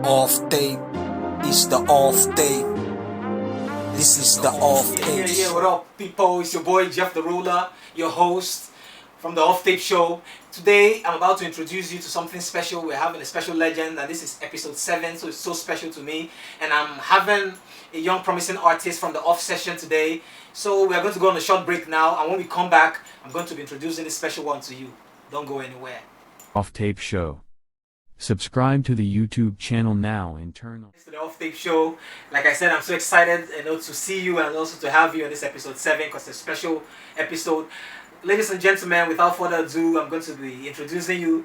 Off tape is the off tape. This is the off tape. Yeah, what up, people? It's your boy Jeff the Ruler, your host from the Off Tape Show. Today, I'm about to introduce you to something special. We're having a special legend, and this is episode 7, so it's so special to me. And I'm having a young, promising artist from the off session today. So we're going to go on a short break now, and when we come back, I'm going to be introducing this special one to you. Don't go anywhere. Off Tape Show. Subscribe to the YouTube channel now and turn on. To the Off Tape Show. Like I said, I'm so excited, to see you and also to have you on this episode 7 because it's a special episode. Ladies and gentlemen, without further ado, I'm going to be introducing you,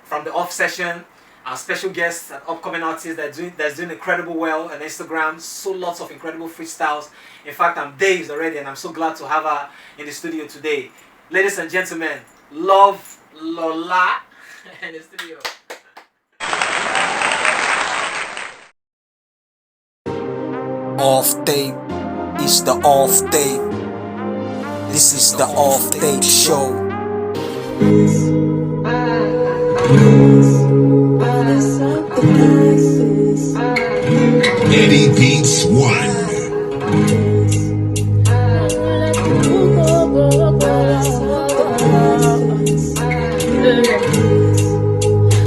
from the off session, our special guest, an upcoming artist that's doing incredible well on Instagram. So lots of incredible freestyles. In fact, I'm dazed already, and I'm so glad to have her in the studio today. Ladies and gentlemen, Love Lola in the studio. Off tape is the off tape. This is the off tape show. Eddie Beats 1.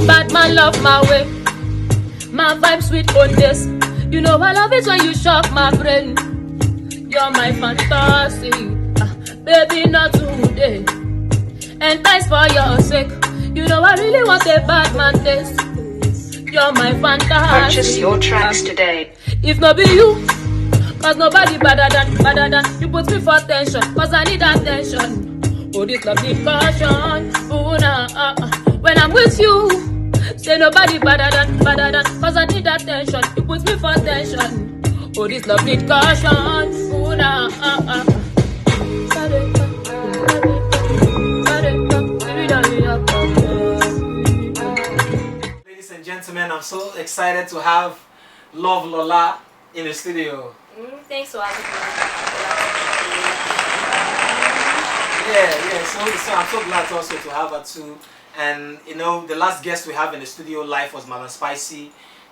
Bad man love my way, my vibe sweet on this. You know I love it when you shock my brain. You're my fantasy, baby not today. And thanks for your sake. You know I really want a bad man taste. You're my fantasy. Purchase your tracks today. If not be you, cause nobody better than you put me for attention, cause I need attention. Oh, this love need caution. Oh, nah, when I'm with you. Say nobody better than, cause I need attention. You put me for attention. Oh, this love need caution. Ooh, nah, Ladies and gentlemen, I'm so excited to have Love Lola in the studio. Thanks for having Yeah, so I'm so glad also to have her too. And the last guest we have in the studio live was Madam Spicy,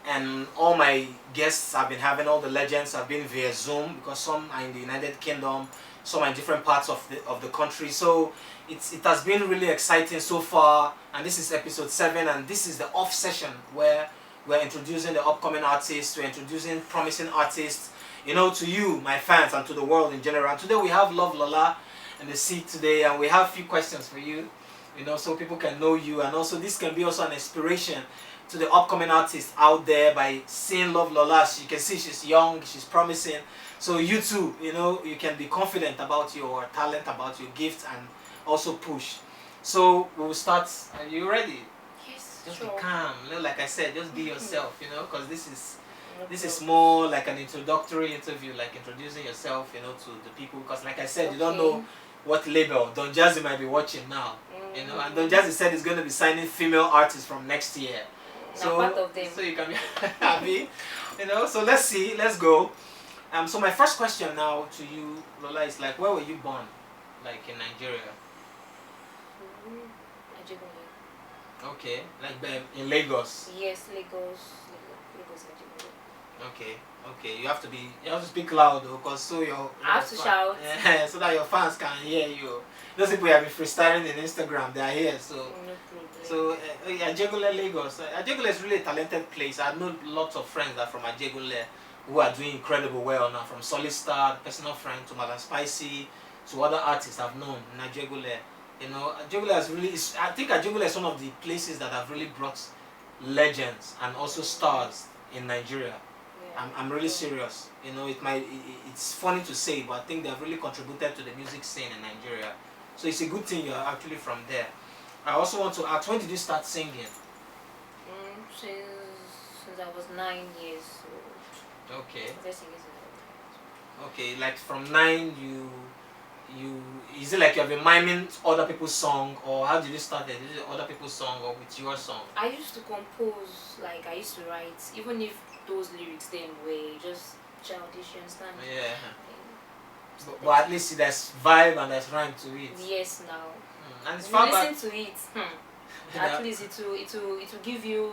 and all my guests I've been having, all the legends have been via Zoom because some are in the United Kingdom, some are in different parts of the country. So it has been really exciting so far, and this is episode 7, and this is the off session where we're introducing the upcoming artists, we're introducing promising artists, to you, my fans, and to the world in general. And today we have Love Lola in the seat today, and we have a few questions for you. So people can know you, and also this can be also an inspiration to the upcoming artists out there by seeing Love Lola. You can see she's young, she's promising. So you too, you can be confident about your talent, about your gift, and also push. So we will start. Are you ready? Yes, Just sure. be calm. Like I said, just be yourself. Because this is more like an introductory interview, like introducing yourself, to the people. Because like I said, you don't know what label Don Jazzy might be watching now. And Don Jazzy said he's going to be signing female artists from next year. So, part of them. So you can be happy. So let's see. Let's go. So my first question now to you, Lola, is like, where were you born? Like in Nigeria? Nigeria. Okay. Like in Lagos? Yes, Lagos, Nigeria. Okay. You have to speak loud though, because I have to shout. Yeah, so that your fans can hear you. Those people who have been freestyling in Instagram, they are here. So No problem. so Ajegule, Lagos. Ajegule is really a talented place. I know lots of friends that are from Ajegule who are doing incredible well now. From Solid personal friend, to Madam Spicy, to other artists I've known in Ajegule. Ajegule has really. I think Ajegule is one of the places that have really brought legends and also stars in Nigeria. I'm really serious. It's funny to say, but I think they have really contributed to the music scene in Nigeria. So it's a good thing you're actually from there. I also want to ask, when did you start singing? Since I was 9 years old. Okay. Just years old. Okay, like from 9 is it like you have been miming other people's song, or how did you start it? Is it other people's song or with your song? I used to compose, like I used to write, even if those lyrics then were just childish, you understand? Yeah. But at least there's vibe and there's rhyme to it. Yes, now. And it's When far you back. listen to it, at least it will give you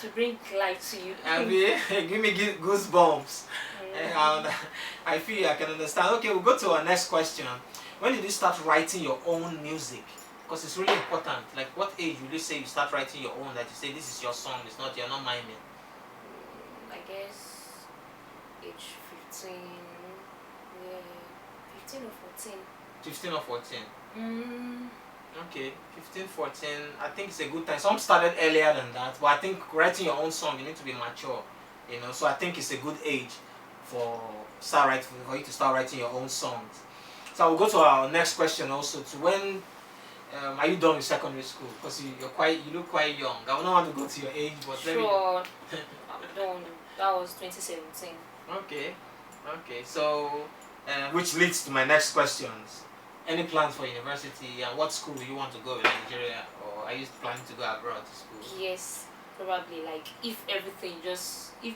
to bring life to you. Give me goosebumps. And I feel I can understand. Okay, we'll go to our next question. When did you start writing your own music? Because it's really important. Like, what age would you say you start writing your own? That you say this is your song. It's not, you're not miming. I guess age 15. Yeah, 15 or 14. 15 or 14. Mm. Okay, 15, 14. I think it's a good time. Some started earlier than that, but I think writing your own song, you need to be mature. You know, so I think it's a good age for you to start writing your own songs. So I will go to our next question also. To when are you done with secondary school? Because you look quite young. I don't want to go to your age, but sure. I'm done. That was 2017. Okay. So which leads to my next questions. Any plans for university, and what school do you want to go in Nigeria, or are you planning to go abroad to school? Yes, probably. Like if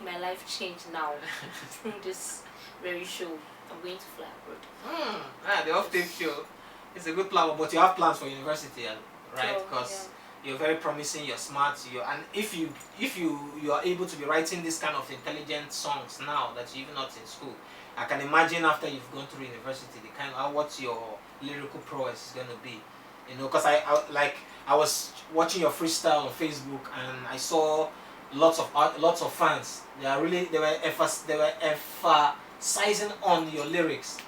my life changed now, this very show, I'm going to fly abroad. The off-tape show. It's a good plan, but you have plans for university, right? Sure, Because you're very promising, you're smart, and if you are able to be writing this kind of intelligent songs now that you're even not in school, I can imagine after you've gone through university, the kind of what your lyrical prowess is going to be. You know, because I was watching your freestyle on Facebook and I saw lots of fans. They were emphasizing on your lyrics.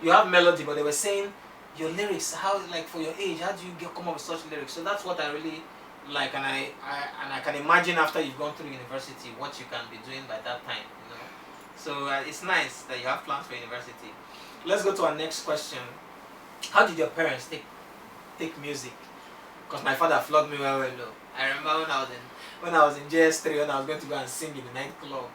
You have melody, but they were saying your lyrics, how, like, for your age, how do you come up with such lyrics? So that's what I really like, and I can imagine after you've gone through university what you can be doing by that time. You know, so it's nice that you have plans for university. Let's go to our next question. How did your parents take music? Because my father flogged me well. I remember when I was in JS3, when I was going to go and sing in the nightclub.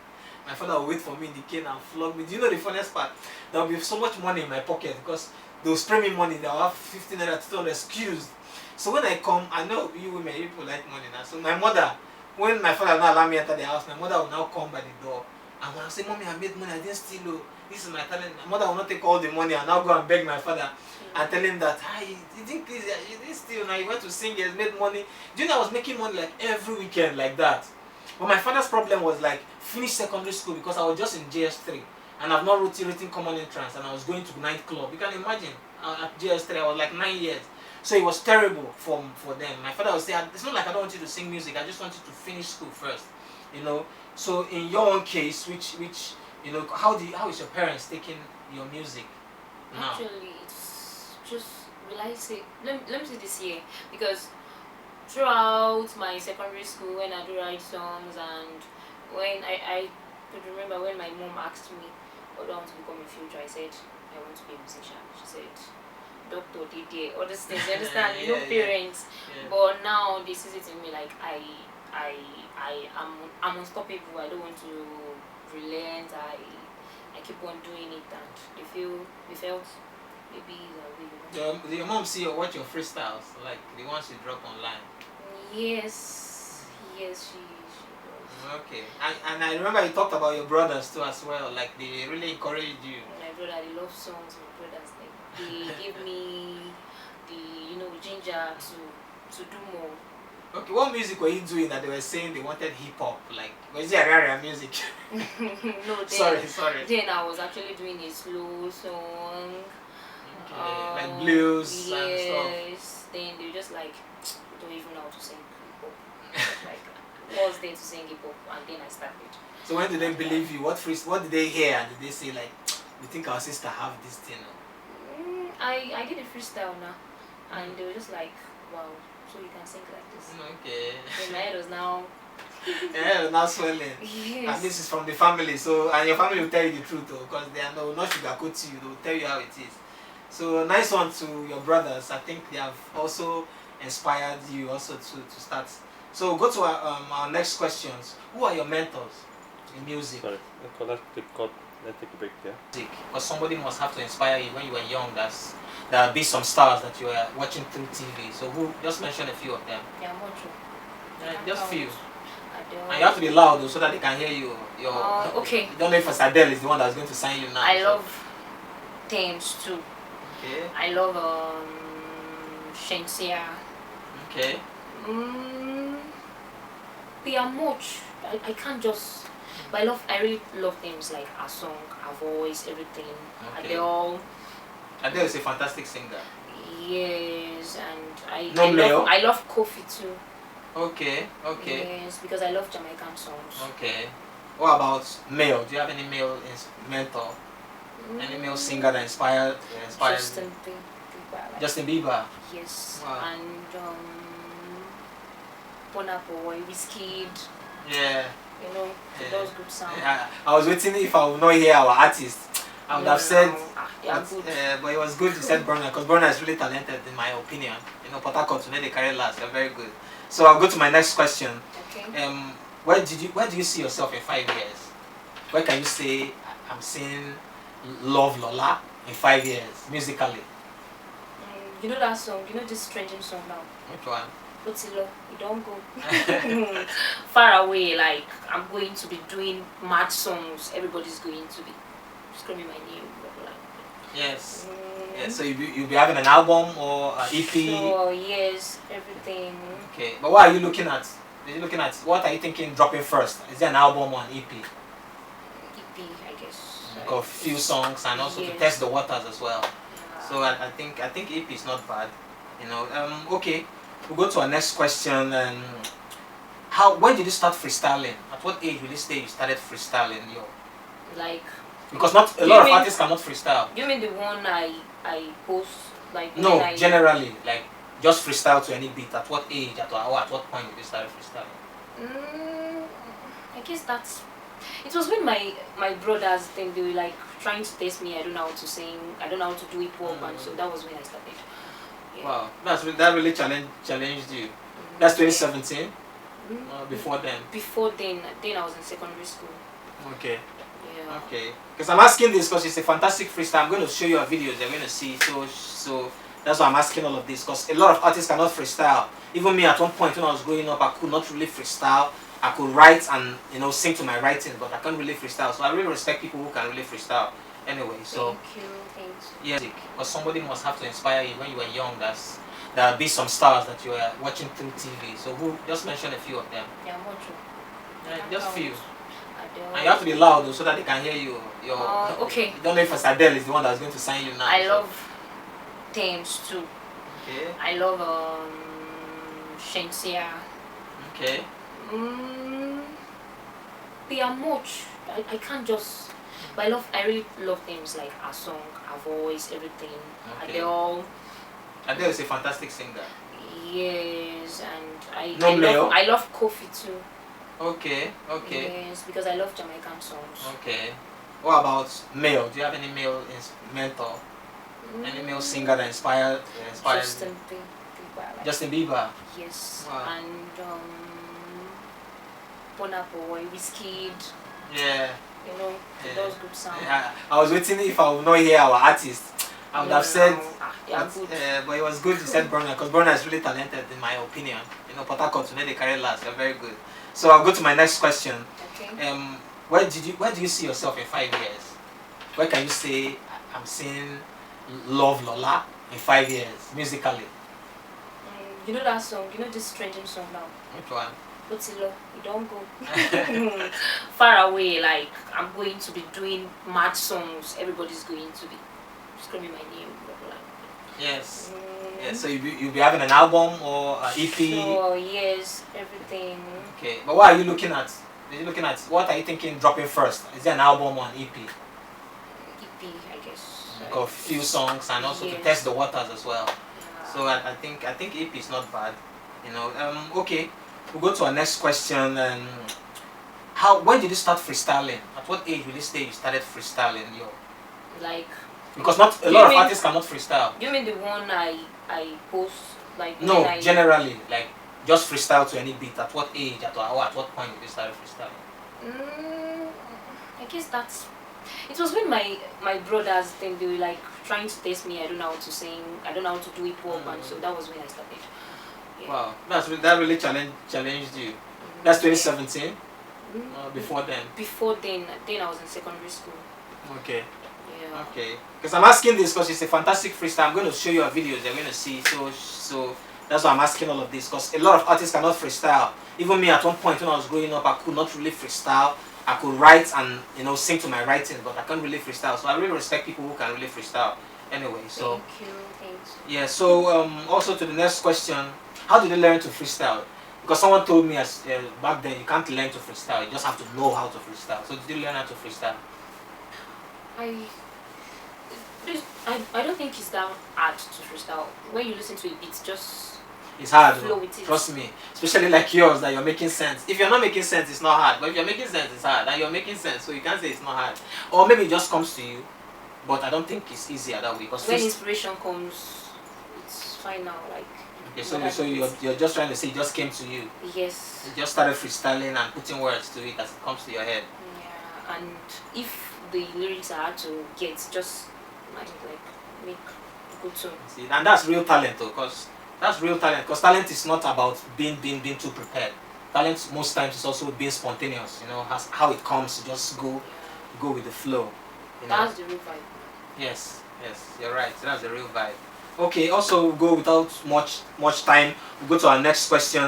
My father would wait for me in the cane and flog me. Do you know the funniest part? There will be so much money in my pocket because they will spray me money. They will have 15 naira, 200 excuse. So when I come, I know you women, you people like money now. So my mother, when my father will not allow me enter the house, my mother will now come by the door. And when I say, Mommy, I made money, I didn't steal. This is my talent. My mother will not take all the money and now go and beg my father and tell him that, you didn't steal, now you went to sing, you made money. Do you know I was making money like every weekend like that? But my father's problem was like finish secondary school because I was just in JS3 and I've not written common entrance and I was going to nightclub. You can imagine, at JS3 I was like 9 years. So it was terrible for them. My father would say, it's not like I don't want you to sing music, I just want you to finish school first. You know. So in your own case, which you know, how is your parents taking your music now? Actually, it's just, will I say, let me say this here, because throughout my secondary school, when I do write songs, and when I could remember when my mom asked me, what do I want to become in future, I said, I want to be a musician. She said, doctor, DD, all these things, you understand, you know, parents. Yeah. But now they see it in me like I'm unstoppable. I don't want to relent. I keep on doing it, and they felt maybe your mom see or watch your freestyles, like the ones you drop online? Yes, she does. Okay, and I remember you talked about your brothers too as well. Like they really encouraged you. My brother, they love songs. My brothers, they give me the ginger to do more. Okay, what music were you doing that they were saying they wanted hip hop? Like, was it Agarian music? No, sorry. Then I was actually doing a slow song. Okay, like blues and stuff. Yes. Then they were just like, we don't even know how to sing hip hop. Like, was there to sing hip hop, and then I started. So when did they believe you? What did they hear? And did they say like, we think our sister have this thing? I did a freestyle now, and they were just like, wow. So you can sing like this. Okay. Then my head was now. Your head was now swelling. Yes. And this is from the family, and your family will tell you the truth, because they will not sugarcoat you. They will tell you how it is. So nice one to your brothers. I think they have also inspired you also to start. So go to our next questions. Who are your mentors in music? Sorry, let's take a break there. Because somebody must have to inspire you when you were young. There'll be some stars that you were watching through TV. So just mention a few of them. Yeah, Mojo. Just few. Adele. And you have to be loud though, so that they can hear you. Okay. Don't know if Adele is the one that's going to sign you now. I love Thames too. Okay. I love Shensia. Okay. They are much. I can't just. But I really love things like our song, our voice, everything. Okay. Adele. Adele is a fantastic singer. Yes, and No I love coffee too. Okay. Yes, because I love Jamaican songs. Okay. What about male? Do you have any male mentor? Any male singer that inspired Justin you? Bieber. Justin Bieber. Yes. Wow. And Burna Boy, Wizkid. Yeah. You know, those good sounds. I was waiting if I would not hear our artist. I would have said, yeah, good. but it was good you said Burna, because Burna is really talented in my opinion. You know, Port Harcourt, they carry last. They're very good. So I'll go to my next question. Okay. Where do you see yourself in 5 years? Where can you say I'm seeing Love Lola in 5 years musically? You know that song? You know this trending song now? Which one? Otilo, you don't go far away. Like I'm going to be doing mad songs. Everybody's going to be screaming my name. Yes. Yes. So you'll be having an album or an EP? Sure. Yes. Everything. Okay. But what are you looking at? What are you thinking dropping first? Is it an album or an EP? EP, I guess. Like a few songs and also to test the waters as well. So I think EP is not bad. You know. Okay. We'll go to our next question. When did you start freestyling? At what age will you say you started freestyling? Like. Because not a lot of artists cannot freestyle. You mean the one I post like? No, generally, like just freestyle to any beat. At what age? At what point did you start freestyling? I guess it was when my brothers then they were like trying to test me. I don't know how to sing. I don't know how to do hip hop, and so that was when I started. Yeah. Wow, that really challenged you. That's 2017. Before then. Before then I was in secondary school. Okay. Yeah. Okay. Because I'm asking this because it's a fantastic freestyle. I'm going to show you our videos. You're going to see. So that's why I'm asking all of this, because a lot of artists cannot freestyle. Even me, at one point when I was growing up, I could not really freestyle. I could write and sing to my writing, but I can't really freestyle. So I really respect people who can really freestyle. Anyway, so thank you. yeah, because somebody must have to inspire you when you were young. There'll be some stars that you were watching through TV. So who? Just mention a few of them. Yeah, what Just few. Adele. And you have to be loud though, so that they can hear you. Okay. You don't know if Adele is the one that's going to sign you now. I love Thames too. Okay. I love Shensia. Okay. They are much. I can't just. But I really love things like our song, our voice, everything. Okay. Adele is a fantastic singer. Yes, and I love coffee too. Okay. Yes, because I love Jamaican songs. Okay. What about male? Do you have any male mentor? Any male singer that inspired Justin you? Bieber. Justin Bieber. Yes. Wow. And Burna Boy, Wizkid. Yeah. You know, those good sounds. I was waiting if I would not hear our artist. I would have said, yeah, good. but it was good you said Burna, because Burna is really talented in my opinion. You know, Port Harcourt, they carry last. They're very good. So I'll go to my next question. Okay. Where do you see yourself in 5 years? Where can you say I'm seeing Love Lola in 5 years musically? You know that song? You know this trending song now? Which one? Otilo, you don't go far away. Like I'm going to be doing mad songs. Everybody's going to be screaming my name. Yes. Yeah, so you'll be having an album or an EP? Sure, yes, everything. Okay, but what are you looking at? What are you thinking dropping first? Is it an album or an EP? EP, I guess. Like a few songs and also to test the waters as well. Yeah. So I think EP is not bad. You know. Okay, we'll go to our next question. When did you start freestyling? At what age will you say you started freestyling? Like. Because not a lot of artists cannot freestyle. You mean the one I post like? No, generally, like just freestyle to any beat. At what age? At what point did you start freestyling? I guess it was when my brothers then they were like trying to test me. I don't know how to sing. I don't know how to do hip hop, and so that was when I started. Yeah. Wow, that really challenged you. That's 2017. Before then. Before then I was in secondary school. Okay. Yeah. Okay. Because I'm asking this because it's a fantastic freestyle. I'm going to show you our videos. You're going to see. So that's why I'm asking all of this, because a lot of artists cannot freestyle. Even me, at one point when I was growing up, I could not really freestyle. I could write and sing to my writing, but I can't really freestyle. So I really respect people who can really freestyle. Anyway, so Thank you. Thanks. yeah. So also to the next question, how did you learn to freestyle? Because someone told me back then you can't learn to freestyle. You just have to know how to freestyle. So did you learn how to freestyle? I don't think it's that hard to freestyle. When you listen to a beat, just It's hard, flow with it. trust me. Especially like yours, that you're making sense. If you're not making sense, it's not hard. But if you're making sense, it's hard. And you're making sense, so you can't say it's not hard. Or maybe it just comes to you. But I don't think it's easier that way. Because when inspiration comes, it's fine now. Like okay, so you're just trying to say it just came to you. yes. You just started freestyling and putting words to it as it comes to your head. Yeah, and if the lyrics are hard to get, just like make a good tune. See, and that's real talent, though, because that's real talent. Because talent is not about being too prepared. Talent most times is also being spontaneous. How it comes, just go with the flow. That's the real vibe. Yes, you're right. That's the real vibe. Okay, also we'll go without much time. We'll go to our next question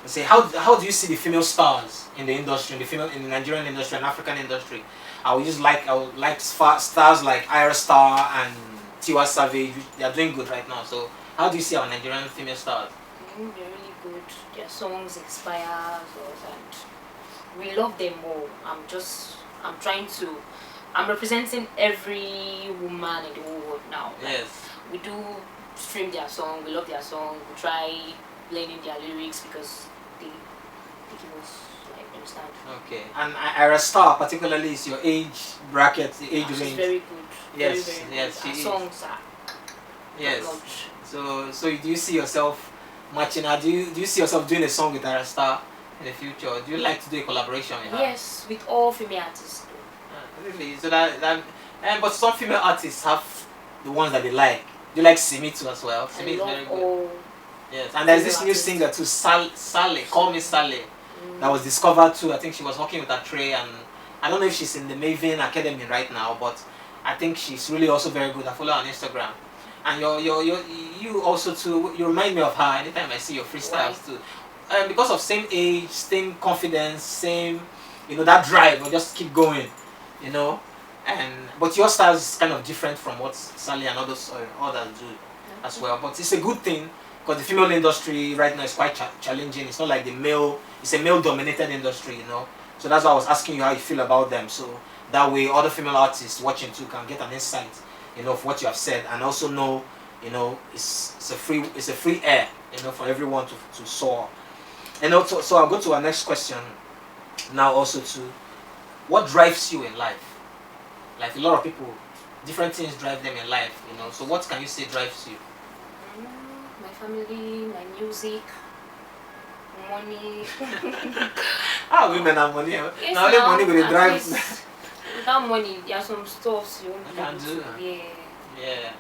and say how do you see the female stars in the industry, in the Nigerian industry and African industry? I would like stars like Ira Star and Tiwa Savage. They are doing good right now. So how do you see our Nigerian female stars? They're really good. Their songs inspire us and we love them all. I'm representing every woman in the whole world now. Yes. We do stream their song, we love their song, we try learning their lyrics because they give us, like, understand. Okay. And Ira Star particularly is your age bracket, the age She's range. very good. Yes, very yes, good. she Her is. songs are Yes. top-notch. So do you see yourself matching her? Do you see yourself doing a song with Ira Star in the future? Do you like to do a collaboration with her? Yes, with all female artists. Really? So but some female artists have the ones that they like. Do you like Simi too as well? Simi is very good. All Yes, and there's this female new artists. singer too, Sally, Call Me Sally, that was discovered too. I think she was working with a Trey, and I don't know if she's in the Maven Academy right now, but I think she's really also very good. I follow her on Instagram. And you also too, you remind me of her anytime I see your freestyles too. Because of same age, same confidence, same, that drive, or just keep going, but your style is kind of different from what Sally and others do as well. But it's a good thing because the female industry right now is quite challenging. It's not like it's a male-dominated industry, So that's why I was asking you how you feel about them. So that way, other female artists watching too can get an insight, of what you have said, and also know, it's a free air, for everyone to soar. And also, so I'll go to our next question now. Also, to what drives you in life? Like a lot of people, different things drive them in life, So what can you say drives you? my family, my music, money. Women have money. Yes, Now only money will at drive. least without money, there are some stuffs you won't be I can able do. to. Yeah.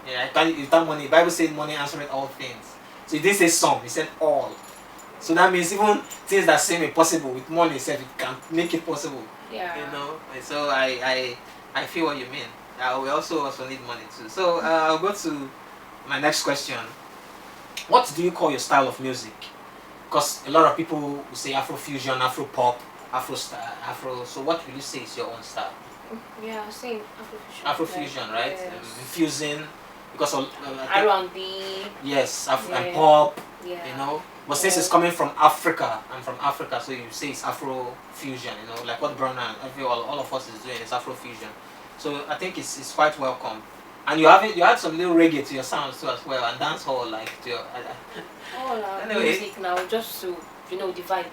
Yeah. I can't. Without money, the Bible says money answereth all things. So it didn't say some, it said all. So that means even things that seem impossible with money itself, it can make it possible. Yeah. And so I feel what you mean. We also need money too. So I'll go to my next question. What do you call your style of music? Because a lot of people will say Afrofusion, Afro pop, Afro style, Afro. So what will you say is your own style? Yeah, same Afrofusion. Afrofusion, right? Yes. Infusing, because R&B. yes, and Yeah. pop, Yeah. But since it's coming from Africa, I'm from Africa, so you say it's Afrofusion, like what Brown and all of us is doing is Afrofusion. So I think it's quite welcome. And you add some little reggae to your sounds too as well, and dancehall to your. All our Anyway. music now, just to the vibe.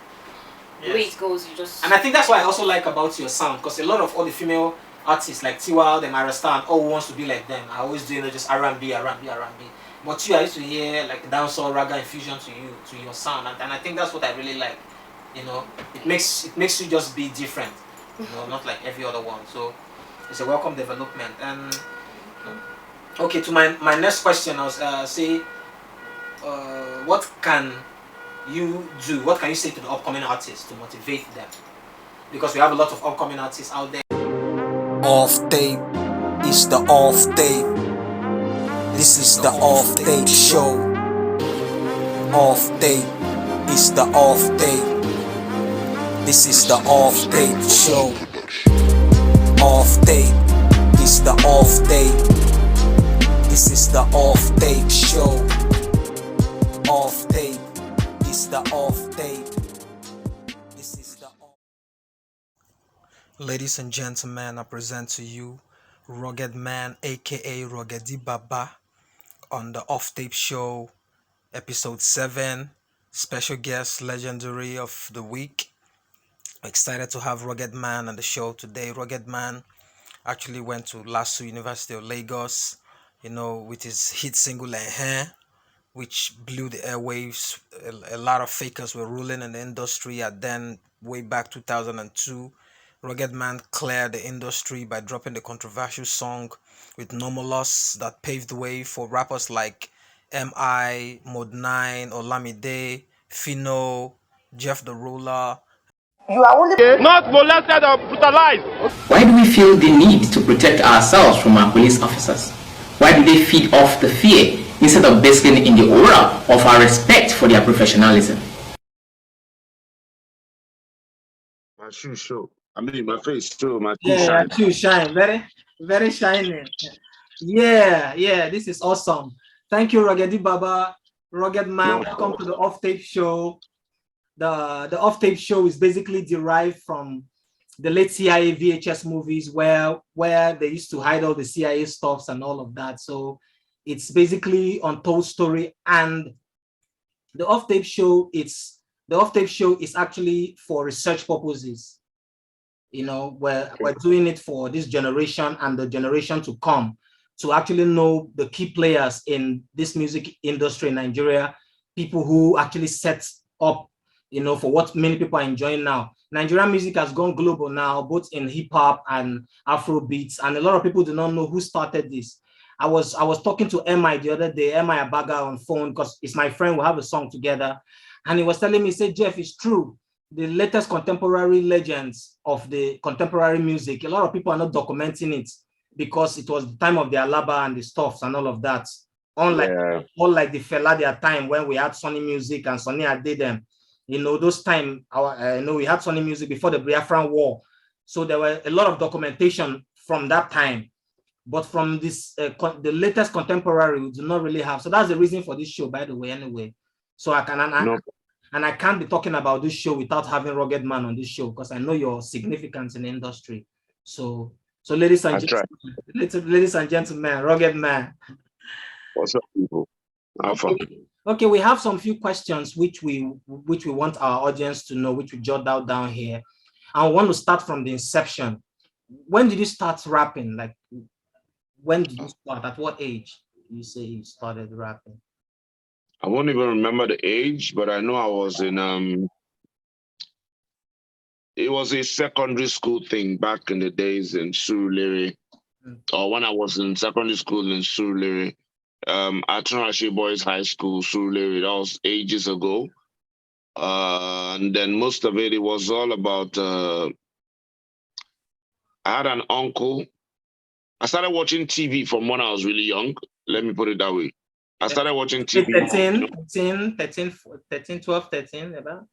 The way Yes. it goes, you just. And I think that's what I also like about your sound, because a lot of all the female artists like Tiwa, the Ira Star, and all who wants to be like them, I always do just R&B. But I used to hear like dancehall, raga infusion to your sound, and I think that's what I really like. It makes you just be different, not like every other one. So it's a welcome development. And okay, to my next question, I was say, what can you do? What can you say to the upcoming artists to motivate them? Because we have a lot of upcoming artists out there. Off tape is the off tape. This is the off tape show. Off tape is the off tape. This is the off tape show. Off tape is the off tape. This is the off tape show. Off tape is the off tape. This is the off. Ladies and gentlemen, I present to you Ruggedman, aka Ruggedy Baba, on the Off Tape Show, episode 7. Special guest, legendary of the week. Excited to have Ruggedman on the show today. Ruggedman actually went to LASU University of Lagos, with his hit single Hair, which blew the airwaves. A lot of fakers were ruling in the industry at then, way back 2002. Ruggedman cleared the industry by dropping the controversial song with Nomolus that paved the way for rappers like M.I., Mode 9, Olamide, Fino, Jeff the Ruler. Not molested or brutalized. Why do we feel the need to protect ourselves from our police officers? Why do they feed off the fear instead of basking in the aura of our respect for their professionalism? My shoes show. I mean, my face show. My shoes Yeah, shine. too shine. Very, very shining. Yeah, this is awesome. Thank you, Ruggedy Baba, Ruggedman. Welcome to the Off Tape Show. The Off Tape Show is basically derived from the late CIA VHS movies where they used to hide all the CIA stuffs and all of that. So it's basically untold story. And the Off Tape Show is actually for research purposes. We're doing it for this generation and the generation to come, to actually know the key players in this music industry in Nigeria, people who actually set up, for what many people are enjoying now. Nigerian music has gone global now, both in hip hop and Afro beats, and a lot of people do not know who started this. I was talking to M.I. the other day, M.I. Abaga on phone, because it's my friend, we have a song together, and he was telling me, say, Jeff, it's true. The latest contemporary legends of the contemporary music, a lot of people are not documenting it because it was the time of the Alaba and the Stuffs and all of that. Unlike the Fela their time when we had Sonny Music and Sonny Ade them. Those time, we had Sonny Music before the Biafran War. So there were a lot of documentation from that time. But from this, the latest contemporary, we do not really have. So that's the reason for this show, by the way, anyway. So I can't be talking about this show without having Ruggedman on this show, because I know your significance in the industry. So ladies and gentlemen, Ruggedman. What's up, people? Okay, we have some few questions which we want our audience to know, which we jot down here. I want to start from the inception. When did you start rapping? Like, when did you start? At what age you say you started rapping? I won't even remember the age, but I know I was in it was a secondary school thing back in the days in Surulere, or when I was in secondary school in Surulere, at Tunrashi Boys High School, Surulere. That was ages ago. And then most of it was all about, I had an uncle. I started watching TV from when I was really young. Let me put it that way. I started watching TV. 12, 13, about?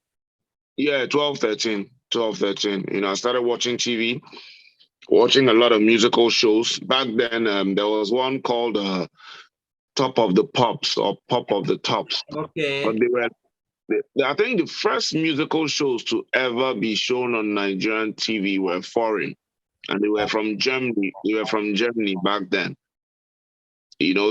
Yeah, 12, 13. I started watching TV, watching a lot of musical shows. Back then, there was one called Top of the Pops or Pop of the Tops. Okay. But I think the first musical shows to ever be shown on Nigerian TV were foreign. And they were from Germany. They were from Germany back then.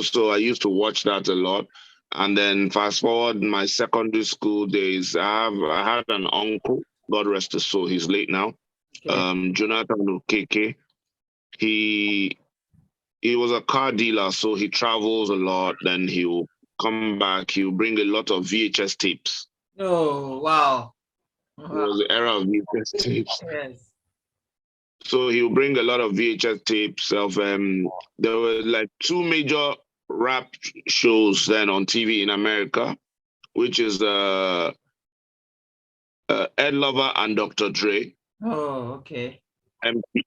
So I used to watch that a lot. And then fast forward my secondary school days, I had an uncle, God rest his soul, he's late now. Okay. Jonathan Okeke. He was a car dealer, so he travels a lot. Then he'll come back, he'll bring a lot of VHS tapes. Oh, wow. It was the era of VHS tapes. Yes. So he'll bring a lot of VHS tapes of there were like two major rap shows then on TV in America, which is Ed Lover and Dr. Dre. Oh, okay.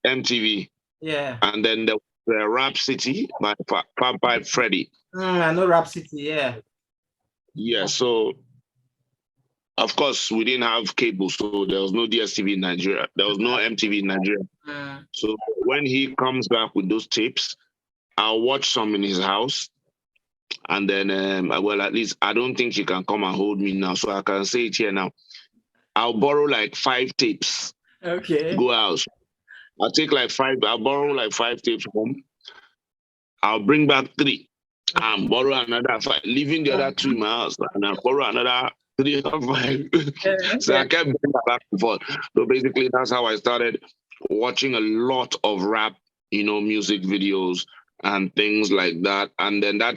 MTV. Yeah. And then there was Rap City by Freddy. I know Rap City, yeah. Yeah, so of course, we didn't have cable, so there was no DSTV in Nigeria. There was no MTV in Nigeria. So when he comes back with those tapes, I'll watch some in his house. And then, well, at least I don't think he can come and hold me now. So I can say it here now. I'll borrow like 5 tapes. Okay. Go out. I'll borrow like 5 tapes home. I'll bring back 3 and borrow another 5, leaving the other 2 in my house. And I'll borrow another 3 or 5. So I kept bringing that back and forth. So basically, that's how I started watching a lot of rap, music videos and things like that. And then I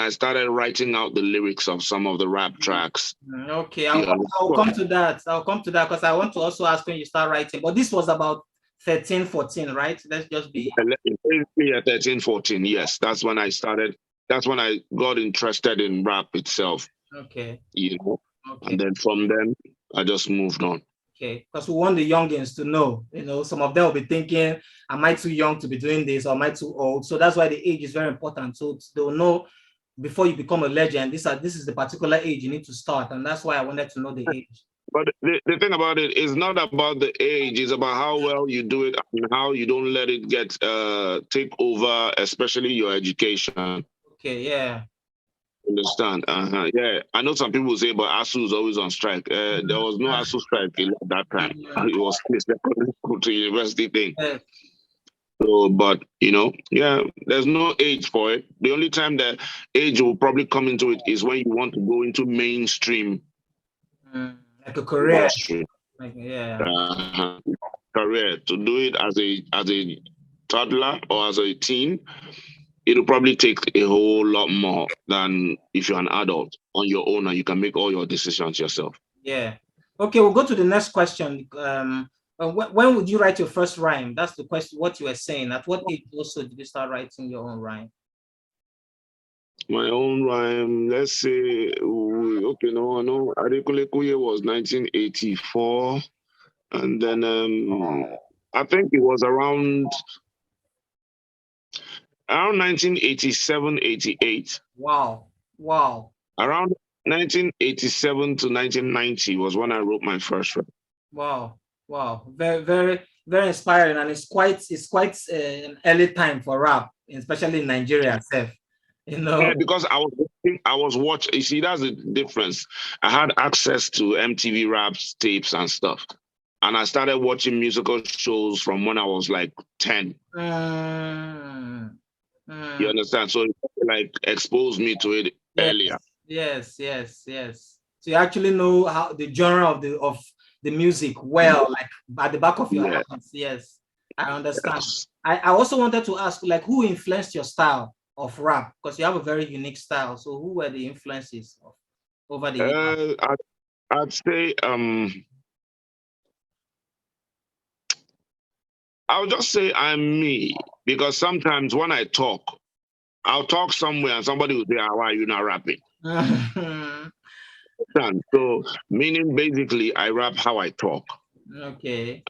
started writing out the lyrics of some of the rap tracks. Okay, I'll come to that. I'll come to that because I want to also ask when you start writing. But this was about 13, 14, right? Let's just be... Yeah, 13, 14, yes. That's when I started. That's when I got interested in rap itself. Okay. Okay. And then from then, I just moved on. Okay, because we want the youngins to know, some of them will be thinking, am I too young to be doing this or am I too old? So that's why the age is very important. So they'll know before you become a legend, this is the particular age you need to start. And that's why I wanted to know the age. But the thing about it is not about the age, it's about how well you do it and how you don't let it get take over, especially your education. Okay, yeah. Understand? Yeah, I know some people say, but ASU is always on strike. There was no ASU strike at that time. It was the secondary school to university thing. Yeah. So, but yeah, there's no age for it. The only time that age will probably come into it is when you want to go into mainstream, like a career. Career. To do it as a toddler or as a teen, it'll probably take a whole lot more than if you're an adult on your own and you can make all your decisions yourself. Yeah. Okay, we'll go to the next question. When would you write your first rhyme? That's the question, what you were saying. At what age also did you start writing your own rhyme? My own rhyme, let's say, okay, no, Adekunle was 1984. And then I think it was around 1987, 88. Wow. Around 1987 to 1990 was when I wrote my first rap. Wow. Very, very, very inspiring. And it's quite an early time for rap, especially in Nigeria itself. Yeah, because I was watching. You see, that's the difference. I had access to MTV raps, tapes, and stuff. And I started watching musical shows from when I was like 10. You understand? So it like exposed me to it earlier. Yes. So you actually know how the genre of the music well, like at the back of your hands. Yes, I understand. Yes. I also wanted to ask, like, who influenced your style of rap? Because you have a very unique style. So who were the influences over the years? I'd say I'll just say I'm me, because sometimes when I talk, I'll talk somewhere and somebody will say, why are you not rapping? So, meaning basically I rap how I talk. Okay.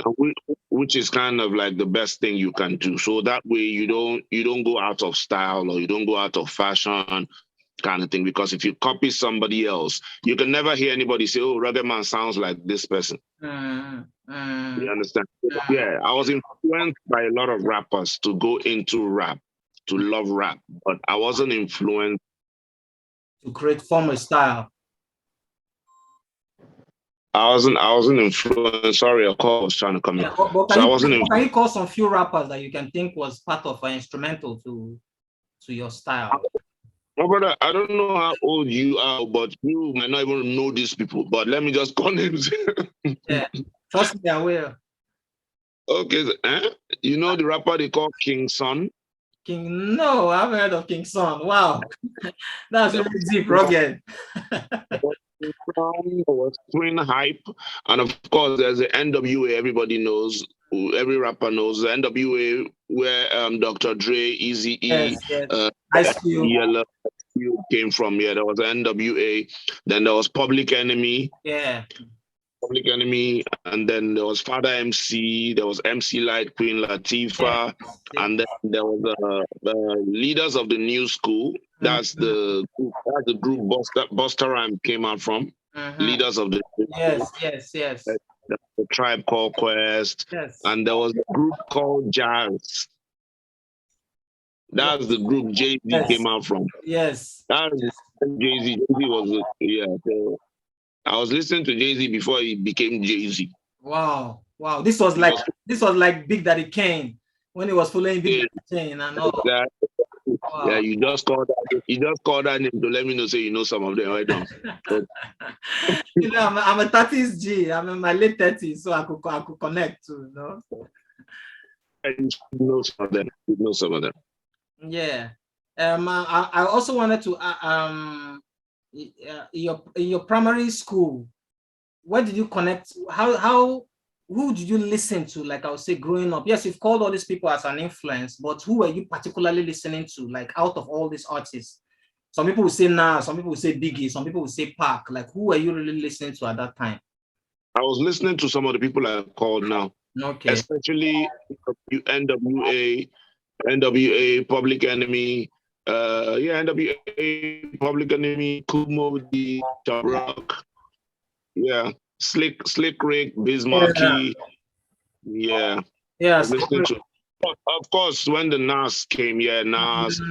Which is kind of like the best thing you can do. So that way you don't go out of style or you don't go out of fashion kind of thing. Because if you copy somebody else, you can never hear anybody say, oh, Ruggedman sounds like this person. You understand? Yeah, I was influenced by a lot of rappers to go into rap, to love rap, but I wasn't influenced to form a style. I wasn't influenced. Sorry, a call was trying to come in. So I wasn't. Can you call some few rappers that you can think was part of an instrumental to your style? My brother, I don't know how old you are, but you might not even know these people. But let me just call names. Yeah, trust me, I will. Okay, you know the rapper they call King Son? No, I haven't heard of King Son. Wow, that's really deep, rugged. Was Twin Hype, and of course there's the NWA. Everybody knows, every rapper knows the NWA, where Dr. Dre, Eazy-E, Yellow came from. Yeah, there was NWA. Then there was Public Enemy. Yeah. Public Enemy, and then there was Father MC, there was MC Light, Queen Latifah, and then there was the Leaders of the New School. That's the group Busta Rhymes came out from. leaders of the Yes. the Tribe Called Quest, Yes. and there was a group called Jazz. That's the group Jay-Z Yes. came out from. Yes. That's Jay-Z. Jay-Z was, so I was listening to Jay-Z before he became Jay-Z. Wow. This was like Big Daddy Kane when he was following Big Daddy Kane and all. Wow. Yeah, you just call that name to let me know, say you know some of them right now. You know, I'm a 30s G. I'm in my late 30s, so I could connect too, you know. And you know some of them. Yeah. I also wanted to in your primary school, where did you connect? Who did you listen to? Like I would say, growing up. Yes, you've called all these people as an influence, but who were you particularly listening to? Like out of all these artists, some people would say Nas, some people would say Biggie, some people would say Pac. Like who were you really listening to at that time? I was listening to some of the people I called now. Okay. Especially NWA, Public Enemy, NWA, Public Enemy, Kumo, D, Rock, Slick Rick, Bismarcky, listening to. Of course, when the Nas came, Nas,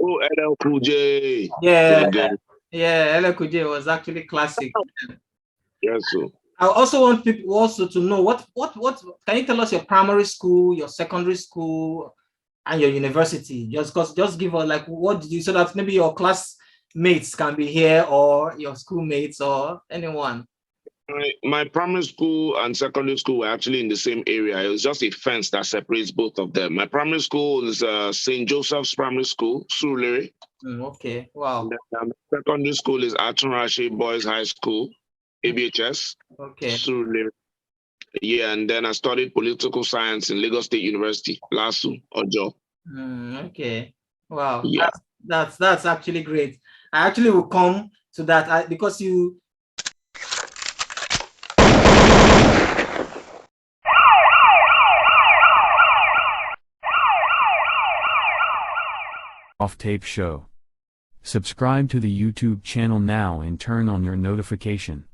LL Cool J, LL Cool J was actually classic. Yes, sir. I also want people also to know what can you tell us your primary school, your secondary school, and your university? Just give us like what did you, so that maybe your classmates can be here or your schoolmates or anyone. My primary school and secondary school were actually in the same area. It was just a fence that separates both of them. My primary school is St. Joseph's Primary School, Surulere. Okay, wow. And secondary school is Atunrashi Boys High School, ABHS. Okay. Surulere. Yeah, and then I studied political science in Lagos State University, LASU, Ojo. Okay. Wow. Yeah. That's actually great. I actually will come to that because you. Off Tape Show. Subscribe to the YouTube channel now and turn on your notification.